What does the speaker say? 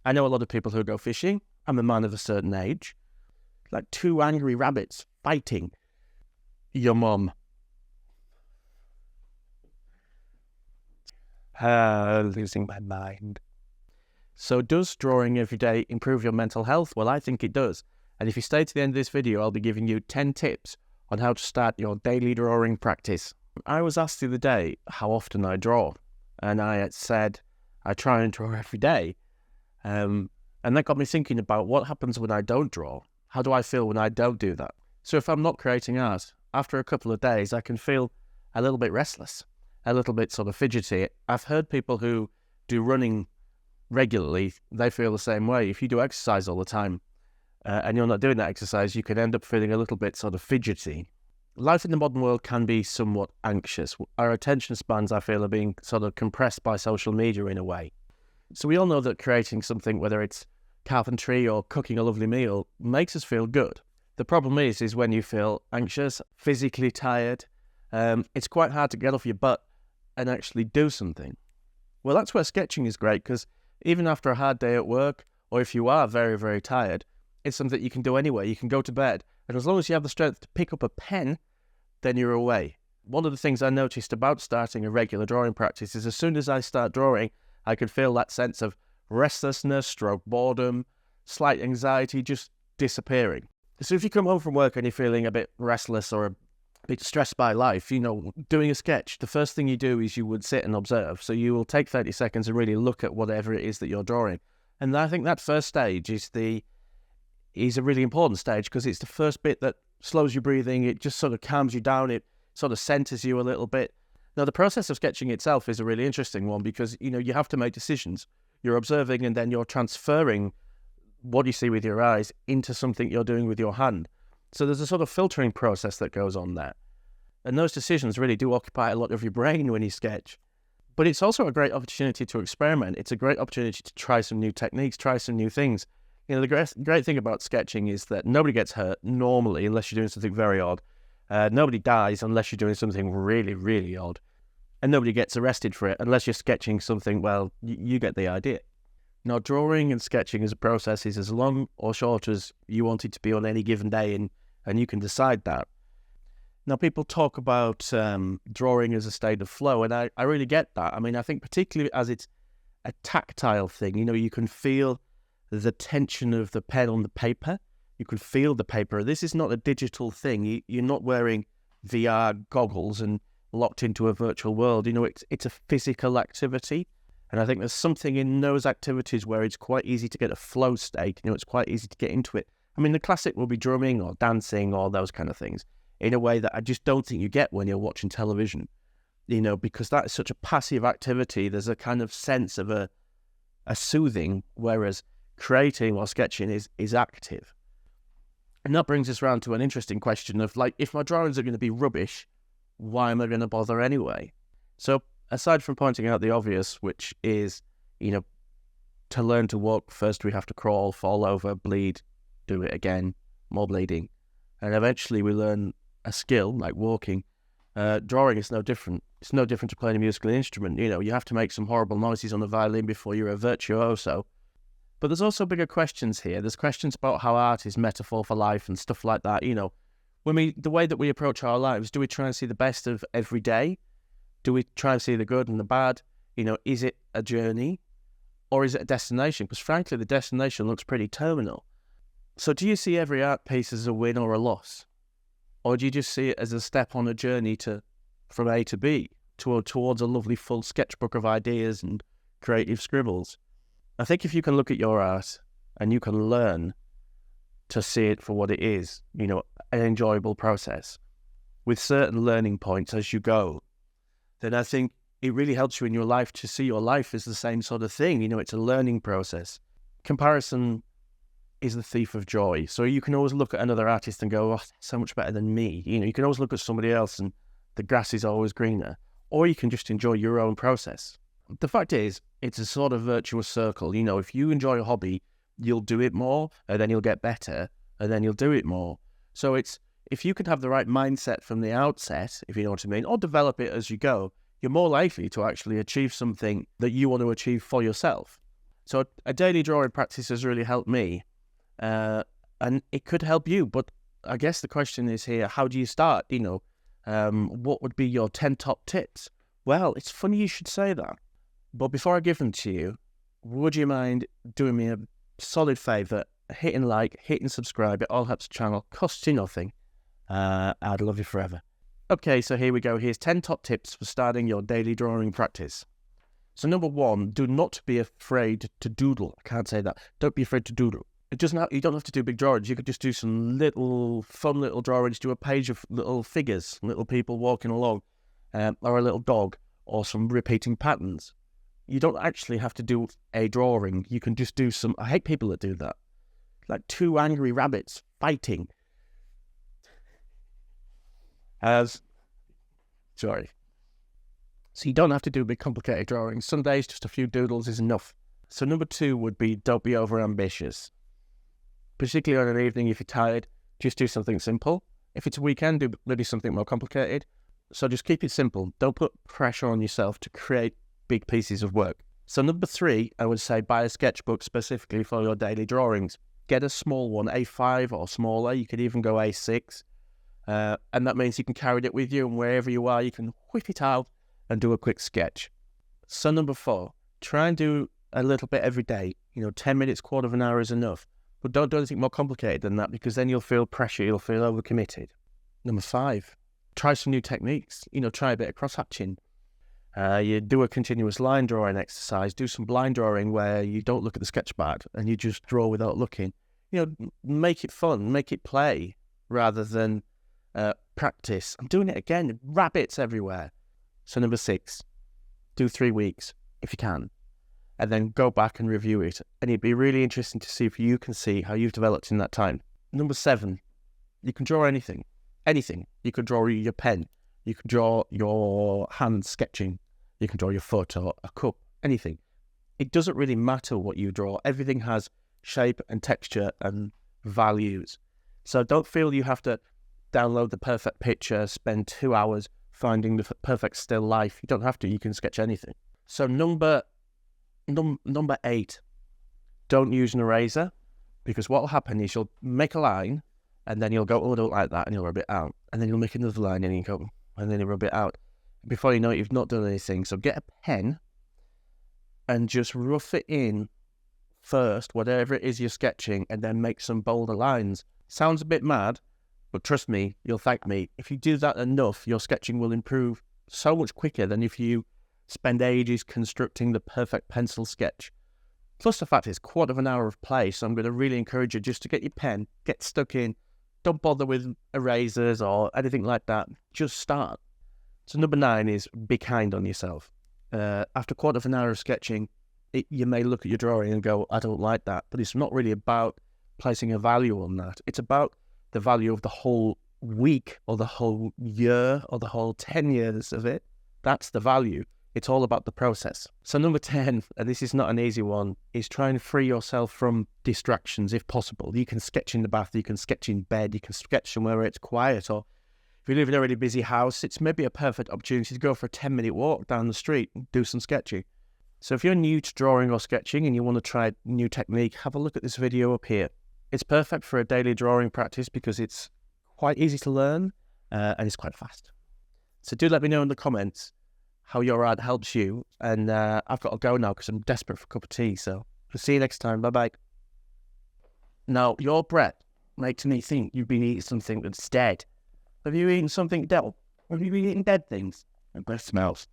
I know a lot of people who go fishing. I'm a man of a certain age. Like two angry rabbits fighting. Your mum. Losing my mind. So does drawing every day improve your mental health? Well, I think it does. And if you stay to the end of this video, I'll be giving you 10 tips on how to start your daily drawing practice. I was asked the other day how often I draw. And I had said, I try and draw every day. And that got me thinking about what happens when I don't draw. How do I feel when I don't do that? So if I'm not creating art, after a couple of days, I can feel a little bit restless, a little bit sort of fidgety. I've heard people who do running regularly, they feel the same way. If you do exercise all the time and you're not doing that exercise, you can end up feeling a little bit sort of fidgety. Life in the modern world can be somewhat anxious. Our attention spans, I feel, are being sort of compressed by social media in a way. So we all know that creating something, whether it's carpentry or cooking a lovely meal, makes us feel good. The problem is when you feel anxious, physically tired, it's quite hard to get off your butt and actually do something. Well, that's where sketching is great, because even after a hard day at work, or if you are very, very tired, it's something that you can do anyway. You can go to bed, and as long as you have the strength to pick up a pen, then you're away. One of the things I noticed about starting a regular drawing practice is as soon as I start drawing, I could feel that sense of restlessness, stroke boredom, slight anxiety just disappearing. So if you come home from work and you're feeling a bit restless or a bit stressed by life, doing a sketch, the first thing you do is you would sit and observe. So you will take 30 seconds and really look at whatever it is that you're drawing. And I think that first stage is a really important stage, because it's the first bit that slows your breathing. It just sort of calms you down. It sort of centers you a little bit. Now, the process of sketching itself is a really interesting one, because, you have to make decisions. You're observing and then you're transferring what you see with your eyes into something you're doing with your hand. So there's a sort of filtering process that goes on there. And those decisions really do occupy a lot of your brain when you sketch. But it's also a great opportunity to experiment. It's a great opportunity to try some new techniques, try some new things. The great thing about sketching is that nobody gets hurt normally unless you're doing something very odd. Nobody dies unless you're doing something really, really odd. And nobody gets arrested for it unless you're sketching something, well, you get the idea. Now, drawing and sketching as a process is as long or short as you want it to be on any given day, and you can decide that. Now, people talk about drawing as a state of flow, and I really get that. I mean, I think particularly as it's a tactile thing, you can feel the tension of the pen on the paper. You can feel the paper. This is not a digital thing. You're not wearing VR goggles and locked into a virtual world. It's a physical activity. And I think there's something in those activities where it's quite easy to get a flow state. It's quite easy to get into it. I mean, the classic will be drumming or dancing or those kind of things in a way that I just don't think you get when you're watching television, because that is such a passive activity. There's a kind of sense of a soothing, whereas creating or sketching is active. And that brings us around to an interesting question of, like, if my drawings are going to be rubbish, why am I going to bother anyway? So aside from pointing out the obvious, which is, to learn to walk, first we have to crawl, fall over, bleed, do it again, more bleeding. And eventually we learn a skill like walking. Drawing is no different. It's no different to playing a musical instrument. You have to make some horrible noises on the violin before you're a virtuoso. But there's also bigger questions here. There's questions about how art is metaphor for life and stuff like that. The way that we approach our lives, do we try and see the best of every day? Do we try and see the good and the bad? Is it a journey or is it a destination? Because frankly, the destination looks pretty terminal. So do you see every art piece as a win or a loss? Or do you just see it as a step on a journey from A to B towards a lovely full sketchbook of ideas and creative scribbles? I think if you can look at your art and you can learn to see it for what it is, an enjoyable process with certain learning points as you go, then I think it really helps you in your life to see your life as the same sort of thing. It's a learning process. Comparison is the thief of joy. So you can always look at another artist and go, oh, so much better than me. You can always look at somebody else and the grass is always greener. Or you can just enjoy your own process. The fact is, it's a sort of virtuous circle. If you enjoy a hobby, you'll do it more, and then you'll get better, and then you'll do it more. So if you can have the right mindset from the outset, if you know what I mean, or develop it as you go, you're more likely to actually achieve something that you want to achieve for yourself. So a daily drawing practice has really helped me, and it could help you. But I guess the question is here, how do you start? What would be your 10 top tips? Well, it's funny you should say that. But before I give them to you, would you mind doing me a solid favour, hitting like, hitting subscribe? It all helps the channel, costs you nothing. I'd love you forever. Okay, so here we go. Here's 10 top tips for starting your daily drawing practice. So number 1, do not be afraid to doodle. I can't say that. Don't be afraid to doodle. You don't have to do big drawings. You could just do some fun little drawings. Do a page of little figures, little people walking along, or a little dog, or some repeating patterns. You don't actually have to do a drawing. You can just do some. I hate people that do that. Like 2 angry rabbits fighting. Sorry. So you don't have to do big complicated drawings. Some days just a few doodles is enough. So number 2 would be, don't be over ambitious. Particularly on an evening, if you're tired, just do something simple. If it's a weekend, do maybe something more complicated. So just keep it simple. Don't put pressure on yourself to create big pieces of work. So number 3, I would say buy a sketchbook specifically for your daily drawings. Get a small one, A5 or smaller. You could even go A6. And that means you can carry it with you, and wherever you are, you can whip it out and do a quick sketch. So number 4, try and do a little bit every day. 10 minutes, quarter of an hour is enough. But don't do anything more complicated than that, because then you'll feel pressure, you'll feel overcommitted. Number 5, try some new techniques. Try a bit of cross-hatching. You do a continuous line drawing exercise. Do some blind drawing where you don't look at the sketch pad and you just draw without looking. Make it fun, make it play, rather than practice. I'm doing it again, rabbits everywhere. So number 6, do 3 weeks if you can, and then go back and review it. And it'd be really interesting to see if you can see how you've developed in that time. Number 7, you can draw anything. Anything. You could draw your pen. You can draw your hand sketching. You can draw your foot or a cup. Anything. It doesn't really matter what you draw. Everything has shape and texture and values. So don't feel you have to download the perfect picture, spend 2 hours finding the perfect still life. You don't have to. You can sketch anything. So number 8, don't use an eraser, because what will happen is you'll make a line and then you'll go, oh, I don't like that, and you'll rub it out. And then you'll make another line and you go, and then you rub it out. Before you know it, you've not done anything. So get a pen and just rough it in first, whatever it is you're sketching, and then make some bolder lines. Sounds a bit mad, but trust me, you'll thank me. If you do that enough, your sketching will improve so much quicker than if you spend ages constructing the perfect pencil sketch. Plus the fact it's a quarter of an hour of play, so I'm going to really encourage you just to get your pen, get stuck in. Don't bother with erasers or anything like that. Just start. So number 9 is be kind on yourself. After a quarter of an hour of sketching, you may look at your drawing and go, I don't like that. But it's not really about placing a value on that. It's about the value of the whole week or the whole year or the whole 10 years of it. That's the value. It's all about the process. So number 10, and this is not an easy one, is try and free yourself from distractions if possible. You can sketch in the bath, you can sketch in bed, you can sketch somewhere where it's quiet, or if you live in a really busy house, it's maybe a perfect opportunity to go for a 10-minute walk down the street and do some sketching. So if you're new to drawing or sketching and you want to try a new technique, have a look at this video up here. It's perfect for a daily drawing practice because it's quite easy to learn and it's quite fast. So do let me know in the comments how your art helps you. And I've got to go now because I'm desperate for a cup of tea. So I'll see you next time. Bye-bye. Now, your breath makes me think you've been eating something that's dead. Have you eaten something dead? Have you been eating dead things? Your breath smells.